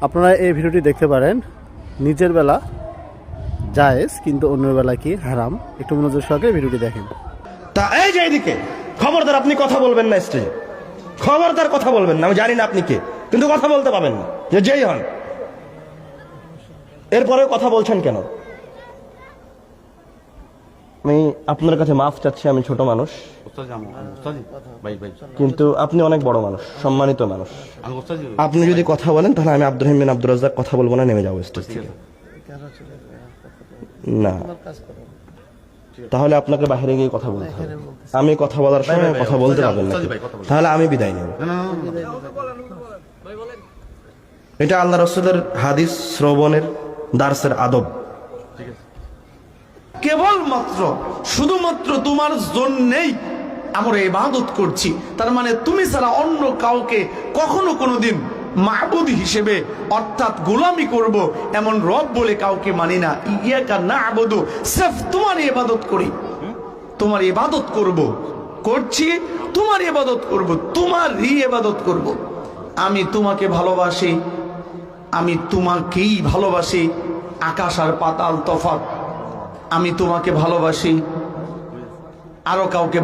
আপনারা এই ভিডিওটি দেখতে পারেন, নিজের বেলা জায়েজ কিন্তু অন্যের বেলা কি হারাম। একটু মনোযোগ সহকারে ভিডিওটি দেখেন। তা এই যে এইদিকে খবরদার আপনি কথা বলবেন না স্টেজে, খবরদার কথা বলবেন না। আমি জানি না আপনি কে, কিন্তু কথা বলতে পাবেন না, যে যেই হন। এরপরেও কথা বলছেন কেন? আমি আপনার কাছে মাফ চাচ্ছি, আমি ছোট মানুষ, কিন্তু আপনি অনেক বড় মানুষ, সম্মানিত মানুষ। আপনি যদি কথা বলেন তাহলে আমি আব্দুর রহিম বিন আব্দুর রাজ্জাক কথা বলবো না, নেমে যাবো স্টেজ থেকে। না, তাহলে আপনাকে বাইরে গিয়ে কথা বলতে হবে। আমি কথা বলার সময় কথা বলতে পারবেন না, তাহলে আমি বিদায় নেব। এটা আল্লাহ রাসূলের হাদিস শ্রবণের দার্সের আদব। কেবলমাত্র শুধুমাত্র তোমার জন্যেই আমরা ইবাদত করছি, তার মানে তুমি ছাড়া অন্য কাউকে কখনো কোনোদিন মাবুদ হিসেবে অর্থাৎ গোলামি করব এমন রব বলে কাউকে মানি না। ইয়াকা না'বুদু, সির্ফ তোমার ইবাদত করি, তোমার ইবাদত করব, করছি তোমার ইবাদত করব, তোমারই ইবাদত করব। আমি তোমাকে ভালোবাসি, আমি তোমাকেই ভালোবাসি, আকাশ আর পাতাল তফাৎ। আমি তোমাকে ভালোবাসি, আরো কাউকে